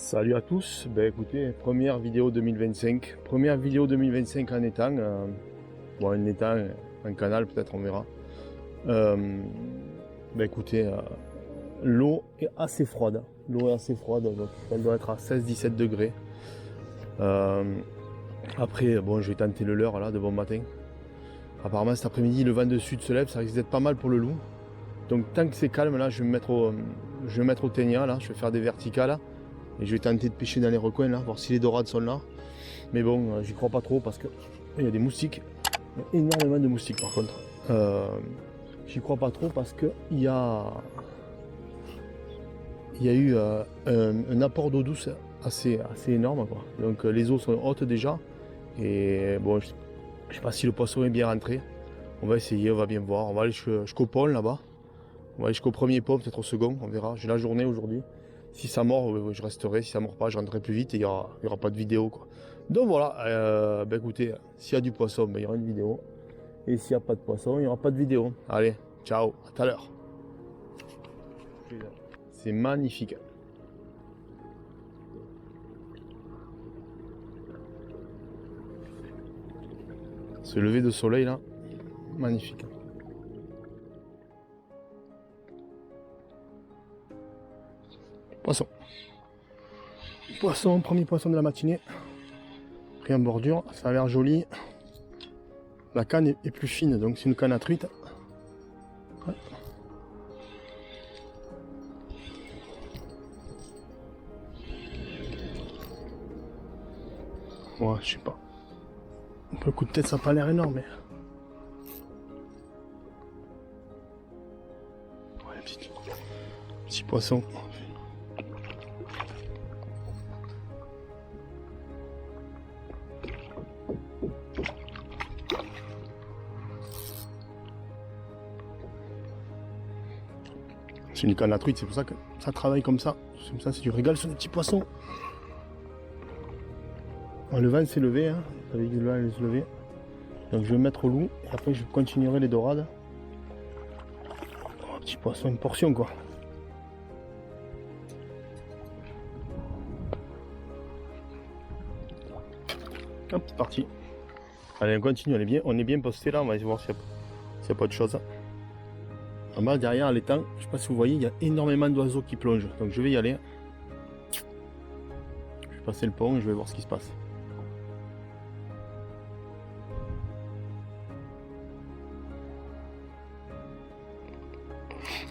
Salut à tous, écoutez, première vidéo 2025. Première vidéo 2025 en étang. En étang, un canal peut-être, on verra. Écoutez, l'eau est assez froide. L'eau est assez froide, donc elle doit être à 16-17 degrés. Après, je vais tenter le leurre là, de bon matin. Apparemment cet après-midi, le vent de sud se lève, ça risque d'être pas mal pour le loup. Donc tant que c'est calme là, je vais me mettre au ténia là, je vais faire des verticales. Et je vais tenter de pêcher dans les recoins là, voir si les dorades sont là. Mais bon, j'y crois pas trop parce que il y a des moustiques. Il y a énormément de moustiques par contre. J'y crois pas trop parce que il y a eu un apport d'eau douce assez énorme quoi. Donc les eaux sont hautes déjà. Et bon, je sais pas si le poisson est bien rentré. On va essayer, on va bien voir. On va aller jusqu'au pont là-bas. On va aller jusqu'au premier pont, peut-être au second, on verra. J'ai la journée aujourd'hui. Si ça mord, je resterai. Si ça mord pas, je rentrerai plus vite et il y aura pas de vidéo quoi. Donc voilà, écoutez, s'il y a du poisson, il y aura une vidéo. Et s'il n'y a pas de poisson, il n'y aura pas de vidéo. Allez, ciao, à tout à l'heure. C'est magnifique. Ce lever de soleil là, magnifique. Poisson. Poisson, premier poisson de la matinée. Pris en bordure, ça a l'air joli. La canne est plus fine, donc c'est une canne à truite. Ouais. Ouais, je sais pas. Le coup de tête, ça n'a pas l'air énorme, mais. Ouais, petit poisson. C'est une canne à truite, c'est pour ça que ça travaille comme ça. Comme ça, c'est du régal sur les petits poissons. Le vent s'est levé, hein. Vous savez que le vent allait se lever. Donc je vais mettre au loup et après je continuerai les dorades. Oh, petit poisson, une portion quoi. Hop, c'est parti. Allez, on continue, on est bien posté là, on va essayer de voir s'il n'y a pas de choses. En bas, derrière, à l'étang, je ne sais pas si vous voyez, il y a énormément d'oiseaux qui plongent. Donc je vais y aller. Je vais passer le pont et je vais voir ce qui se passe.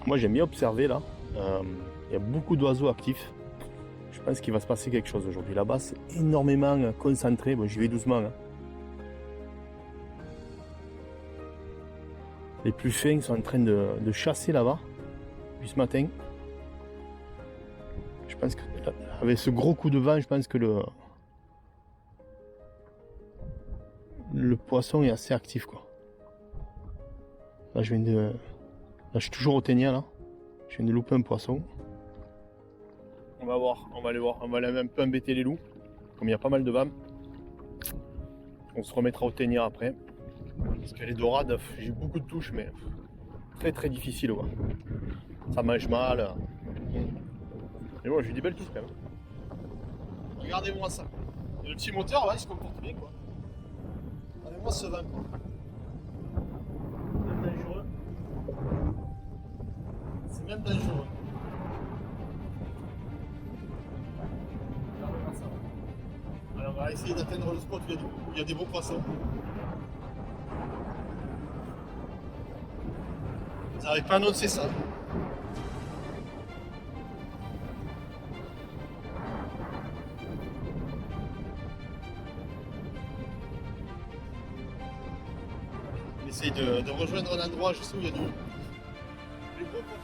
Moi j'aime bien observer là. Il y a beaucoup d'oiseaux actifs. Je pense qu'il va se passer quelque chose aujourd'hui. Là-bas, c'est énormément concentré. Bon, j'y vais doucement. Hein. Les plus fins sont en train de chasser là-bas. Depuis ce matin. Je pense qu'avec ce gros coup de vent, je pense que le poisson est assez actif quoi. Là, là, je suis toujours au ténia là. Je viens de louper un poisson. On va voir, on va aller voir. On va aller un peu embêter les loups. Comme il y a pas mal de vent. On se remettra au ténia après. Parce que les dorades, j'ai beaucoup de touches, mais très très difficile. Ouais. Ça mange mal. Mais bon, j'ai des belles touches quand même. Regardez-moi ça. Et le petit moteur, là, il se comporte bien quoi. Regardez-moi ce vent quoi. C'est dangereux. C'est même dangereux. Regardez-moi ça. Alors on va essayer d'atteindre le spot où il y a des beaux poissons. Vous n'avez pas annoncé ça. On essaye de rejoindre un endroit juste où il y a des gros poissons.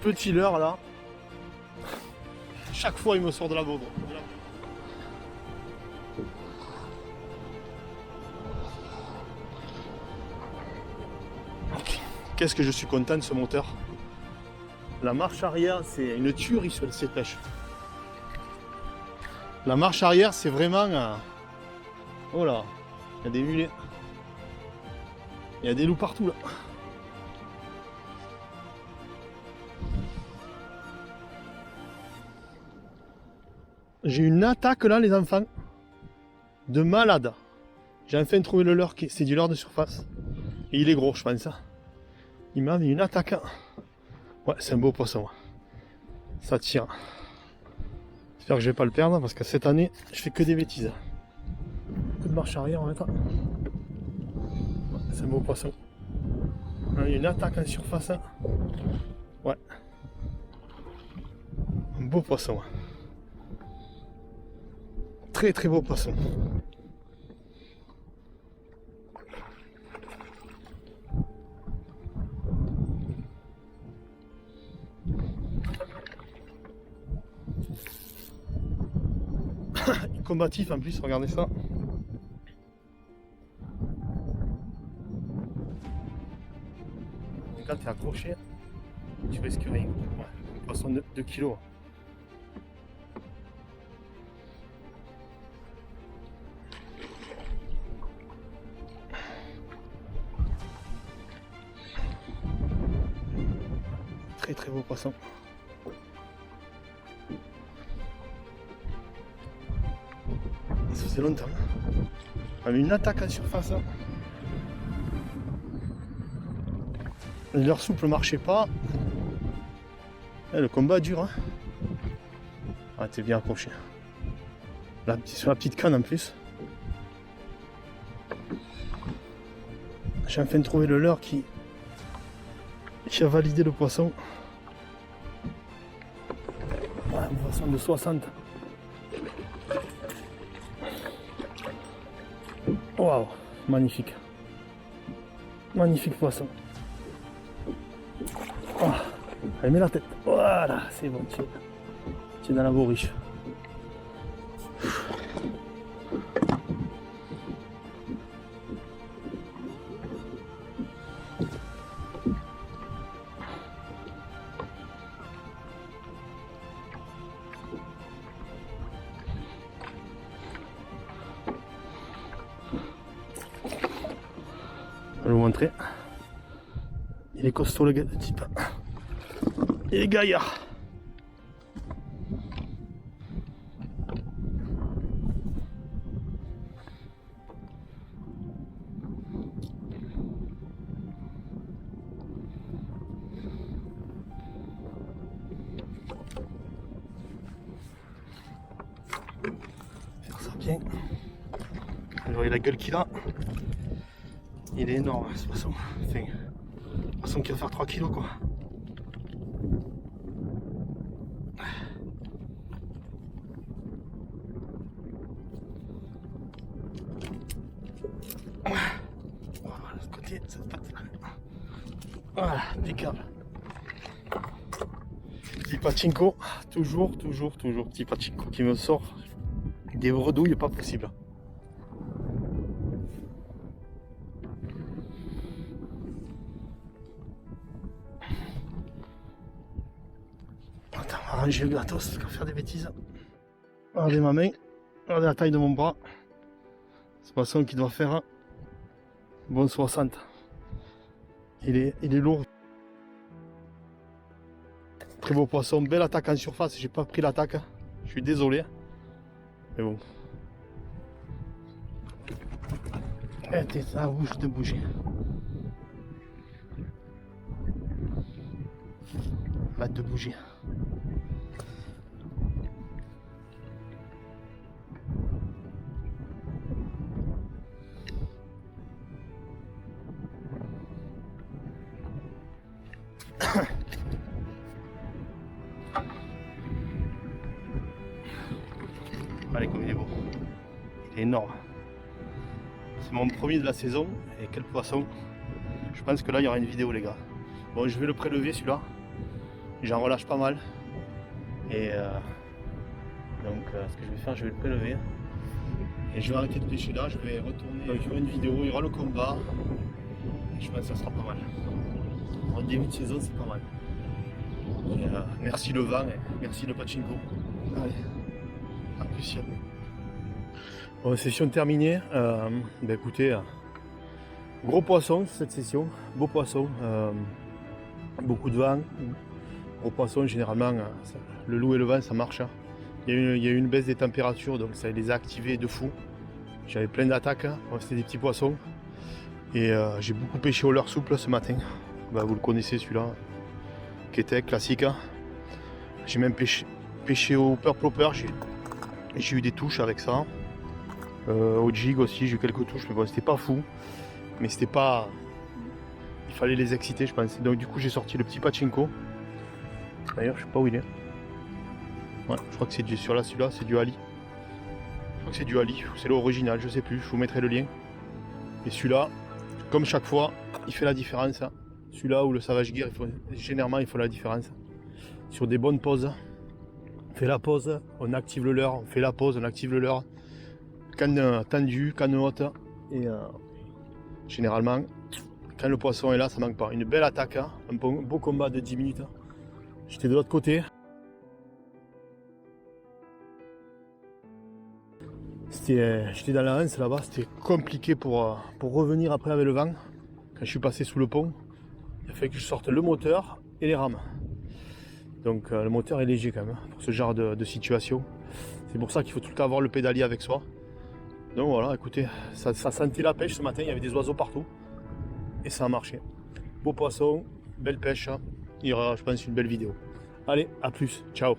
Petit leurre là, chaque fois il me sort de la baudre. Qu'est-ce que je suis content de ce moteur. La marche arrière, c'est une tuerie sur cette pêche. La marche arrière, c'est vraiment... Oh là, il y a des mulets. Il y a des loups partout là. J'ai une attaque là les enfants. De malade. J'ai enfin trouvé le leurre, c'est du leurre de surface. Et il est gros je pense. Il m'a mis une attaque. Ouais, c'est un beau poisson. Ça tire. J'espère que je vais pas le perdre parce que cette année, je fais que des bêtises. Coup de marche arrière en même temps. Ouais, c'est un beau poisson. On a une attaque en surface. Ouais. Un beau poisson. Très très beau poisson. Combatif en plus, regardez ça. Et quand tu es accroché, tu risques rien. Ouais, un poisson de 2 kg. Très très beau poisson. Ça faisait longtemps. On a eu une attaque en surface. Leur souple marchait pas. Le combat dur. Hein. Ah, t'es bien accroché. Là, sur la petite canne en plus. J'ai enfin trouvé le leurre qui a validé le poisson. Ouais, un poisson de 60. Waouh, magnifique. Magnifique poisson. Oh, allez, mets la tête. Voilà, c'est bon, tu es dans la bourriche. Je vais vous montrer. Il est costaud le type. Il est gaillard. Faire ça bien. Vous voyez la gueule qu'il a. Il est énorme ce poisson. Enfin, un poisson qui va faire 3 kg quoi. Voilà, de ce côté, cette patte là. Voilà, impeccable. Petit pachinko, toujours petit pachinko qui me sort des bredouilles pas possible. Attends, on va ranger le gratos, parce qu'on va faire des bêtises. Regardez ma main, regardez la taille de mon bras. Ce poisson qui doit faire bon 60. Il est lourd. Très beau poisson, belle attaque en surface, j'ai pas pris l'attaque. Je suis désolé. Mais bon. Ça bouge de bouger. Hâte de bouger. Allez, comme il est beau. Il est énorme. C'est mon premier de la saison. Et quel poisson. Je pense que là, il y aura une vidéo, les gars. Bon, je vais le prélever, celui-là. J'en relâche pas mal. Et donc, ce que je vais faire, je vais le prélever. Et je vais arrêter de pêcher là. Je vais retourner. Donc, il y aura une vidéo, il y aura le combat. Et je pense que ça sera pas mal. En début de saison, c'est pas mal. Et, merci le vent, et merci le pachinko. Allez, à plus Yann. Bon, session terminée. Écoutez, gros poisson cette session, beau poisson, beaucoup de vent. Gros poisson, généralement, le loup et le vent, ça marche. Hein. Il y a eu une baisse des températures, donc ça les a activés de fou. J'avais plein d'attaques, hein. Bon, c'était des petits poissons. Et j'ai beaucoup pêché au leurre souple ce matin. Vous le connaissez celui-là, qui était classique. Hein. J'ai même pêché au purple hopper, j'ai eu des touches avec ça. Au jig aussi, j'ai eu quelques touches, mais bon, c'était pas fou. Mais c'était pas... Il fallait les exciter, je pense. Donc du coup, j'ai sorti le petit pachinko. D'ailleurs, je sais pas où il est. Ouais, je crois que c'est sur là, celui-là, c'est du Ali. Je crois que c'est du Ali, c'est l'original, je sais plus, je vous mettrai le lien. Et celui-là, comme chaque fois, il fait la différence. Hein. Celui-là ou le Savage Gear, généralement, il faut la différence. Sur des bonnes pauses, on fait la pause, on active le leurre, on fait la pause, on active le leurre. Canne tendue, canne haute. Et généralement, quand le poisson est là, ça manque pas. Une belle attaque, hein. Un beau combat de 10 minutes. J'étais de l'autre côté. J'étais dans la Hanse là-bas, c'était compliqué pour revenir après avec le vent. Quand je suis passé sous le pont, il a fallu que je sorte le moteur et les rames. Donc le moteur est léger quand même pour ce genre de situation. C'est pour ça qu'il faut tout le temps avoir le pédalier avec soi. Donc voilà, écoutez, ça sentait la pêche ce matin, il y avait des oiseaux partout. Et ça a marché. Beau poisson, belle pêche, il y aura je pense une belle vidéo. Allez, à plus, ciao.